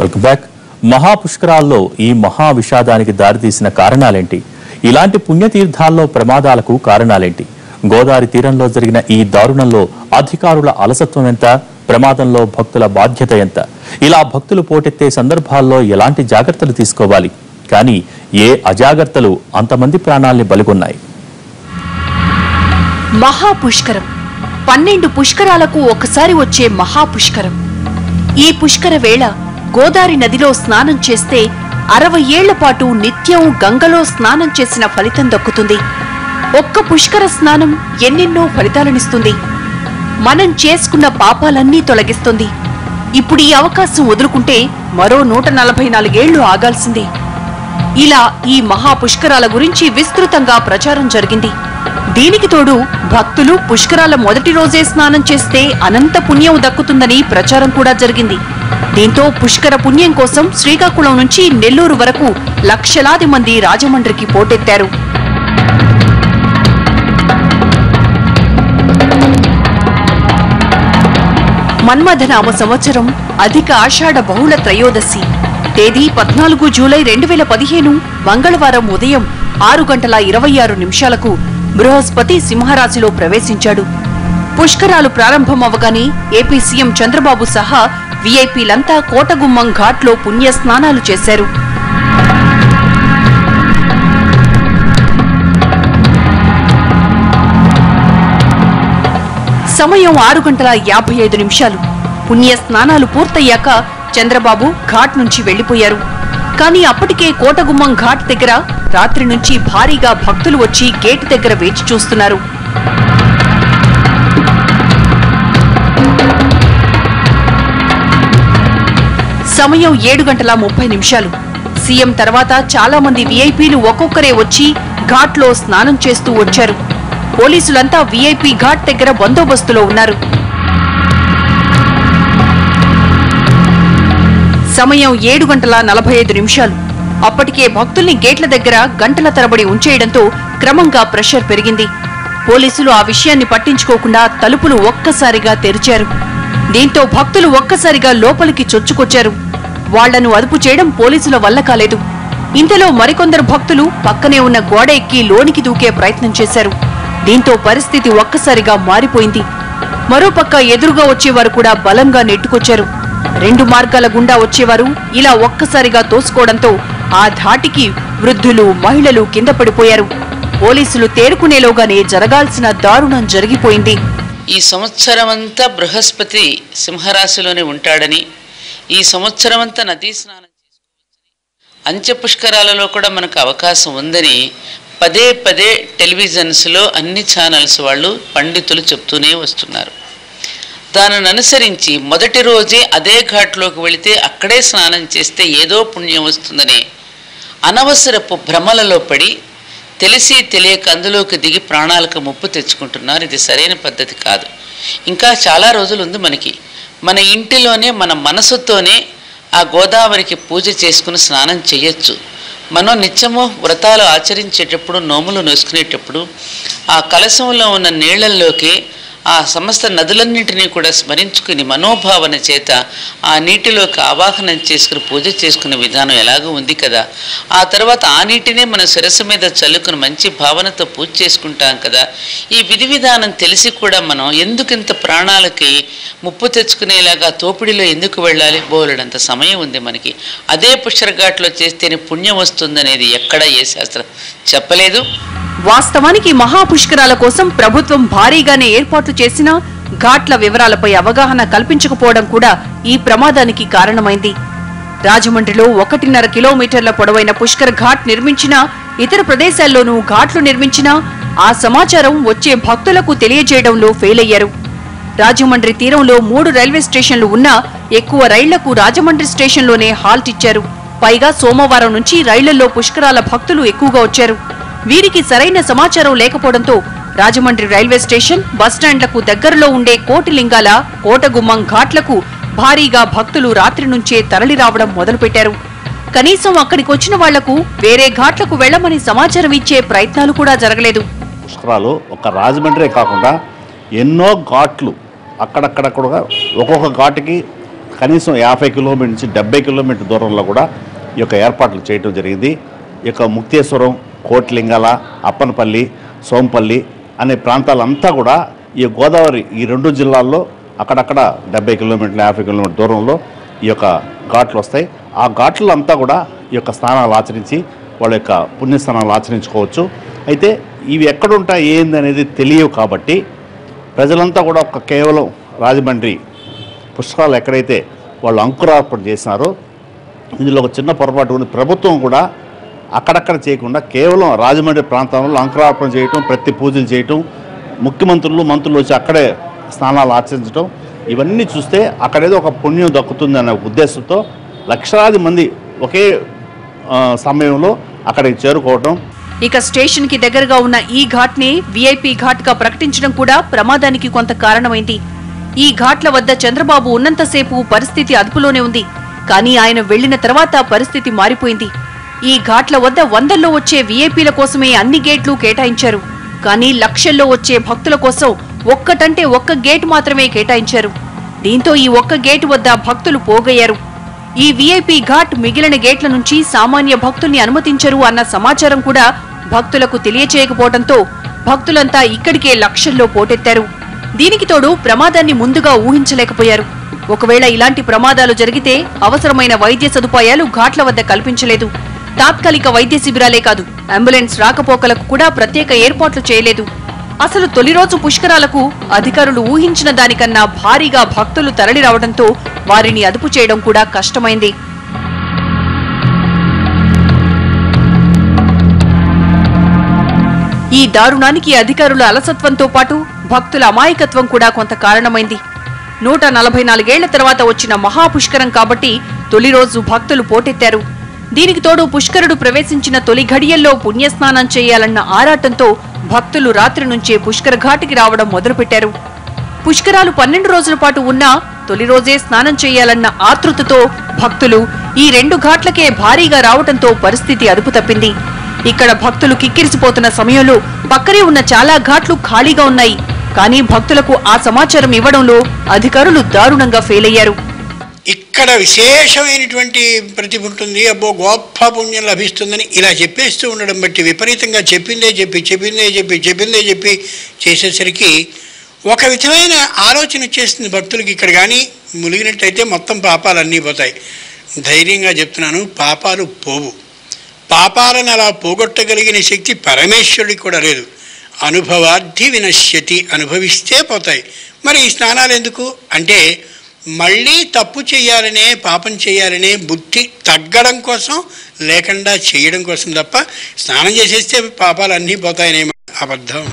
Welcome back. మహాపుష్కరాల్లో ఈ మహా విషాదానికి దారితీసిన కారణాలేంటి? ఇలాంటి పుణ్యతీర్థాల్లో ప్రమాదాలకు కారణాలేంటి? గోదావరి తీరంలో జరిగిన ఈ దారుణంలో అధికారుల అలసత్వం ఎంత? ప్రమాదంలో భక్తుల బాధ్యత ఎంత? ఇలా భక్తులు పోటెత్తే సందర్భాల్లో ఎలాంటి జాగ్రత్తలు తీసుకోవాలి? కానీ ఏ అజాగ్రత్తలు అంతమంది ప్రాణాల్ని బలిగొన్నాయి? మహాపుష్కరం 12 పుష్కరాలకు ఒకసారి వచ్చే మహాపుష్కరం. ఈ పుష్కర వేళ గోదావరి నదిలో స్నానం చేస్తే 60 ఏళ్ల పాటు నిత్యం గంగలో స్నానం చేసిన ఫలితం దక్కుతుంది. ఒక్క పుష్కర స్నానం ఎన్నెన్నో ఫలితాలనిస్తుంది. మనం చేసుకున్న పాపాలన్నీ తొలగిస్తుంది. ఇప్పుడు ఈ అవకాశం వదులుకుంటే మరో 144 ఏళ్లు ఆగాల్సిందే. ఇలా ఈ మహాపుష్కరాల గురించి విస్తృతంగా ప్రచారం జరిగింది. దీనికి తోడు భక్తులు పుష్కరాల మొదటి రోజే స్నానం చేస్తే అనంత పుణ్యం దక్కుతుందని ప్రచారం కూడా జరిగింది. దీంతో పుష్కర పుణ్యం కోసం శ్రీకాకుళం నుంచి నెల్లూరు వరకు లక్షలాది మంది రాజమండ్రికి పోటెత్తారు. మన్మథనామ సంవత్సరం అధిక ఆషాఢ బహుళ త్రయోదశి తేదీ 14 జూలై 2015 మంగళవారం ఉదయం 6:26 బృహస్పతి సింహరాశిలో ప్రవేశించాడు. పుష్కరాలు ప్రారంభమవగానే ఏపీ సీఎం చంద్రబాబు సహా వీఐపీలంతా కోటగుమ్మం ఘాట్లో పుణ్య స్నానాలు చేశారు. సమయం 6:55. పుణ్య స్నానాలు పూర్తయ్యాక చంద్రబాబు ఘాట్ నుంచి వెళ్లిపోయారు. కానీ అప్పటికే కోటగుమ్మం ఘాట్ దగ్గర రాత్రి నుంచి భారీగా భక్తులు వచ్చి గేటు దగ్గర వేచి చూస్తున్నారు. సమయం 7:30. సీఎం తర్వాత చాలా మంది వీఐపీలు ఒక్కొక్కరే వచ్చి ఘాట్లో స్నానం చేస్తూ వచ్చారు. పోలీసులంతా వీఐపీ ఘాట్ దగ్గర బందోబస్తులో ఉన్నారు. సమయం 7:45. అప్పటికే భక్తుల్ని గేట్ల దగ్గర గంటల తరబడి ఉంచేయడంతో క్రమంగా ప్రెషర్ పెరిగింది. పోలీసులు ఆ విషయాన్ని పట్టించుకోకుండా తలుపులు ఒక్కసారిగా తెరిచారు. దీంతో భక్తులు ఒక్కసారిగా లోపలికి చొచ్చుకొచ్చారు. వాళ్లను అదుపు చేయడం పోలీసుల వల్ల కాలేదు. ఇంతలో మరికొందరు భక్తులు పక్కనే ఉన్న గోడ ఎక్కి లోనికి దూకే ప్రయత్నం చేశారు. దీంతో పరిస్థితి ఒక్కసారిగా మారిపోయింది. మరోపక్క ఎదురుగా వచ్చేవారు కూడా బలంగా నెట్టుకొచ్చారు. 2 మార్గాల గుండా వచ్చేవారు ఇలా ఒక్కసారిగా తోసుకోవడంతో ఆ ధాటికి వృద్ధులు, మహిళలు కింద పడిపోయారు. పోలీసులు తేరుకునేలోగానే జరగాల్సిన దారుణం జరిగిపోయింది. ఈ సంవత్సరమంతా బృహస్పతి సింహరాశిలోనే ఉంటాడని, ఈ సంవత్సరమంతా నదీ స్నానం చేసుకోవచ్చని, అంత్యపుష్కరాలలో కూడా మనకు అవకాశం ఉందని పదే పదే టెలివిజన్స్లో అన్ని ఛానల్స్ వాళ్ళు పండితులు చెప్తూనే వస్తున్నారు. దానిని అనుసరించి మొదటి రోజే అదే ఘాట్లోకి వెళితే అక్కడే స్నానం చేస్తే ఏదో పుణ్యం వస్తుందనే అనవసరపు భ్రమలలో పడి తెలిసి తెలియక అందులోకి దిగి ప్రాణాలకు ముప్పు తెచ్చుకుంటున్నారు. ఇది సరైన పద్ధతి కాదు. ఇంకా చాలా రోజులు ఉంది మనకి. మన ఇంటిలోనే మన మనసుతోనే ఆ గోదావరికి పూజ చేసుకుని స్నానం చేయొచ్చు. మనం నిత్యము వ్రతాలు ఆచరించేటప్పుడు, నోములు నోసుకునేటప్పుడు ఆ కలశంలో ఉన్న నీళ్లల్లోకి ఆ సమస్త నదులన్నింటినీ కూడా స్మరించుకుని మనోభావన చేత ఆ నీటిలోకి ఆవాహనం చేసుకుని పూజ చేసుకునే విధానం ఎలాగో ఉంది కదా. ఆ తర్వాత ఆ నీటినే మన శిరస్సు మీద చల్లుకుని మంచి భావనతో పూజ చేసుకుంటాం కదా. ఈ విధి విధానం తెలిసి కూడా మనం ఎందుకింత ప్రాణాలకి ముప్పు తెచ్చుకునేలాగా తోపిడిలో ఎందుకు వెళ్ళాలి? బోలెడంత సమయం ఉంది మనకి. అదే పుష్కరఘాట్లో చేస్తేనే పుణ్యం వస్తుందనేది ఎక్కడా ఏ శాస్త్రం చెప్పలేదు. వాస్తవానికి మహాపుష్కరాల కోసం ప్రభుత్వం భారీగానే ఏర్పాట్లు చేసినా ఘాట్ల వివరాలపై అవగాహన కల్పించకపోవడం కూడా ఈ ప్రమాదానికి కారణమైంది. రాజమండ్రిలో 1.5 కిలోమీటర్ల పొడవైన పుష్కర్ ఘాట్ నిర్మించినా, ఇతర ప్రదేశాల్లోనూ ఘాట్లు నిర్మించినా ఆ సమాచారం వచ్చే భక్తులకు తెలియజేయడంలో ఫెయిల్ అయ్యారు. రాజమండ్రి తీరంలో 3 రైల్వే స్టేషన్లు ఉన్నా ఎక్కువ రైళ్లకు రాజమండ్రి స్టేషన్లోనే హాల్ట్ ఇచ్చారు. పైగా సోమవారం నుంచి రైళ్లలో పుష్కరాల భక్తులు ఎక్కువగా వచ్చారు. వీరికి సరైన సమాచారం లేకపోవడంతో రాజమండ్రి రైల్వే స్టేషన్, బస్టాండ్లకు దగ్గరలో ఉండే కోటిలింగాల, కోటగుమ్మం ఘాట్లకు భారీగా భక్తులు రాత్రి నుంచే తరలి రావడం మొదలుపెట్టారు. కనీసం అక్కడికొచ్చిన వాళ్లకు వేరే ఘాట్లకు వెళ్లమని సమాచారం ఇచ్చే ప్రయత్నాలు కూడా జరగలేదు. పుష్కరాలు ఒక రాజమండ్రి కాకుండా ఎన్నో ఘాట్లు అక్కడక్కడ కూడా ఒక్కొక్క ఘాటుకి కనీసం 50 కిలోమీటర్ నుంచి 70 కిలోమీటర్ దూరంలో కూడా ఈ యొక్క ఏర్పాట్లు చేయడం జరిగింది. ఈ యొక్క ముక్తేశ్వరం, కోటిలింగాల, అప్పనపల్లి, సోంపల్లి అనే ప్రాంతాలంతా కూడా ఈ గోదావరి ఈ 2 జిల్లాల్లో అక్కడక్కడ 70 కిలోమీటర్లు 50 కిలోమీటర్ దూరంలో ఈ యొక్క ఘాట్లు వస్తాయి. ఆ ఘాట్లు అంతా కూడా ఈ యొక్క స్నానాలు ఆచరించి వాళ్ళ యొక్క పుణ్యస్నానాలు ఆచరించుకోవచ్చు. అయితే ఇవి ఎక్కడుంటాయి ఏంది అనేది తెలియవు కాబట్టి ప్రజలంతా కూడా కేవలం రాజమండ్రి పుష్కరాలు ఎక్కడైతే వాళ్ళు అంకురార్పణ చేసినారో ఇందులో ఒక చిన్న పొరపాటు ఉంది. ప్రభుత్వం కూడా అక్కడక్కడ చేయకుండా కేవలం రాజమండ్రి ప్రాంతంలో అంకురార్పణ చేయటం, ప్రతి పూజలు చేయటం, ముఖ్యమంత్రులు మంత్రులు వచ్చి అక్కడే స్నానాలు ఆచరించడం, ఇవన్నీ చూస్తే అక్కడేదో ఒక పుణ్యం దక్కుతుంది అనే ఉద్దేశంతో లక్షలాది మంది ఒకే సమయంలో అక్కడికి చేరుకోవటం. ఇక స్టేషన్ కి దగ్గరగా ఉన్న ఈ ఘాట్ ని విఐపి ఘాట్ గా ప్రకటించడం కూడా ప్రమాదానికి కొంత కారణమైంది. ఈ ఘాట్ల వద్ద చంద్రబాబు ఉన్నంతసేపు పరిస్థితి అదుపులోనే ఉంది. కానీ ఆయన వెళ్లిన తర్వాత పరిస్థితి మారిపోయింది. ఈ ఘాట్ల వద్ద వందల్లో వచ్చే విఐపీల కోసమే అన్ని గేట్లు కేటాయించారు. కానీ లక్షల్లో వచ్చే భక్తుల కోసం ఒక్కటంటే ఒక్క గేటు మాత్రమే కేటాయించారు. దీంతో ఈ ఒక్క గేటు వద్ద భక్తులు పోగయ్యారు. ఈ విఐపి ఘాట్ మిగిలిన గేట్ల నుంచి సామాన్య భక్తుల్ని అనుమతించరు అన్న సమాచారం కూడా భక్తులకు తెలియచేయకపోవడంతో భక్తులంతా ఇక్కడికే లక్షల్లో పోటెత్తారు. దీనికి తోడు ప్రమాదాన్ని ముందుగా ఊహించలేకపోయారు. ఒకవేళ ఇలాంటి ప్రమాదాలు జరిగితే అవసరమైన వైద్య సదుపాయాలు ఘాట్ల వద్ద కల్పించలేదు. తాత్కాలిక వైద్య శిబిరాలే కాదు, అంబులెన్స్ రాకపోకలకు కూడా ప్రత్యేక ఏర్పాట్లు చేయలేదు. అసలు తొలి రోజు పుష్కరాలకు అధికారులు ఊహించిన దానికన్నా భారీగా భక్తులు తరలిరావడంతో వారిని అదుపు చేయడం కూడా కష్టమైంది. ఈ దారుణానికి అధికారుల అలసత్వంతో పాటు భక్తుల అమాయకత్వం కూడా కొంత కారణమైంది. 144 ఏళ్ల తర్వాత వచ్చిన మహాపుష్కరం కాబట్టి తొలి రోజు భక్తులు పోటెత్తారు. దీనికి తోడు పుష్కరుడు ప్రవేశించిన తొలి ఘడియల్లో పుణ్యస్నానం చేయాలన్న ఆరాటంతో భక్తులు రాత్రి నుంచే పుష్కర ఘాటికి రావడం మొదలుపెట్టారు. పుష్కరాలు 12 రోజుల పాటు ఉన్నా తొలి రోజే స్నానం చేయాలన్న ఆతృతతో భక్తులు ఈ 2 ఘాట్లకే భారీగా రావడంతో పరిస్థితి అదుపు తప్పింది. ఇక్కడ భక్తులు కిక్కిరిసిపోతున్న సమయంలో పక్కనే ఉన్న చాలా ఘాట్లు ఖాళీగా ఉన్నాయి. కానీ భక్తులకు ఆ సమాచారం ఇవ్వడంలో అధికారులు దారుణంగా ఫెయిల్ అయ్యారు. ఇక్కడ విశేషమైనటువంటి ప్రతిభ ఉంటుంది, అబ్బో గొప్ప పుణ్యం లభిస్తుందని ఇలా చెప్పేస్తూ ఉండడం బట్టి విపరీతంగా చెప్పిందే చెప్పి చేసేసరికి ఒక విధమైన ఆలోచన వచ్చేస్తుంది భక్తులకి. ఇక్కడ కానీ మునిగినట్టయితే మొత్తం పాపాలన్నీ పోతాయి. ధైర్యంగా చెప్తున్నాను, పాపాలు పోవు. పాపాలను అలా పోగొట్టగలిగిన శక్తి పరమేశ్వరుడికి కూడా లేదు. అనుభవార్థి వినశ్యతి, అనుభవిస్తే పోతాయి. మరి ఈ స్నానాలు ఎందుకు అంటే మళ్ళీ తప్పు చేయాలనే, పాపం చేయాలనే బుద్ధి తగ్గడం కోసం, లేకుండా చేయడం కోసం తప్ప స్నానం చేసేస్తే పాపాలు అన్నీ పోతాయనే అబద్ధం.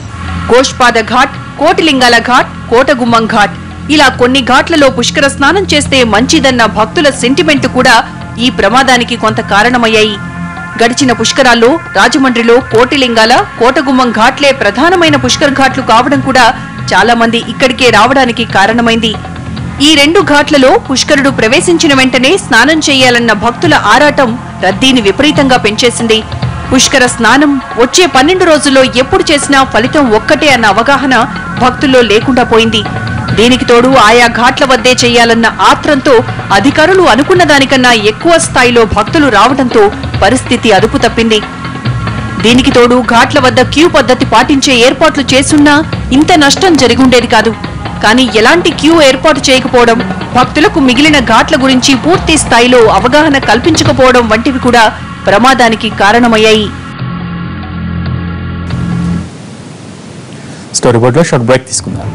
గోష్పాద ఘాట్, కోటిలింగాల ఘాట్, కోటగుమ్మం ఘాట్ ఇలా కొన్ని ఘాట్లలో పుష్కర స్నానం చేస్తే మంచిదన్న భక్తుల సెంటిమెంట్ కూడా ఈ ప్రమాదానికి కొంత కారణమయ్యాయి. గడిచిన పుష్కరాల్లో రాజమండ్రిలో కోటిలింగాల, కోటగుమ్మం ఘాట్లే ప్రధానమైన పుష్కర్ ఘాట్లు కావడం కూడా చాలా మంది ఇక్కడికే రావడానికి కారణమైంది. ఈ 2 ఘాట్లలో పుష్కరుడు ప్రవేశించిన వెంటనే స్నానం చేయాలన్న భక్తుల ఆరాటం రద్దీని విపరీతంగా పెంచేసింది. పుష్కర స్నానం వచ్చే 12 రోజుల్లో ఎప్పుడు చేసినా ఫలితం ఒక్కటే అన్న అవగాహన భక్తుల్లో లేకుండా పోయింది. దీనికి తోడు ఆయా ఘాట్ల వద్దే చేయాలన్న ఆత్రంతో అధికారులు అనుకున్న దానికన్నా ఎక్కువ స్థాయిలో భక్తులు రావడంతో పరిస్థితి అదుపు తప్పింది. దీనికి తోడు ఘాట్ల వద్ద క్యూ పద్ధతి పాటించే ఏర్పాట్లు చేసున్నా ఇంత నష్టం జరిగుండేది కాదు. కానీ ఎలాంటి క్యూ ఏర్పాటు చేయకపోవడం, భక్తులకు మిగిలిన ఘాట్ల గురించి పూర్తి స్థాయిలో అవగాహన కల్పించకపోవడం వంటివి కూడా ప్రమాదానికి కారణమయ్యాయి. స్టోరీ బోర్డులో షార్ట్ బ్రేక్ తీసుకుందాం.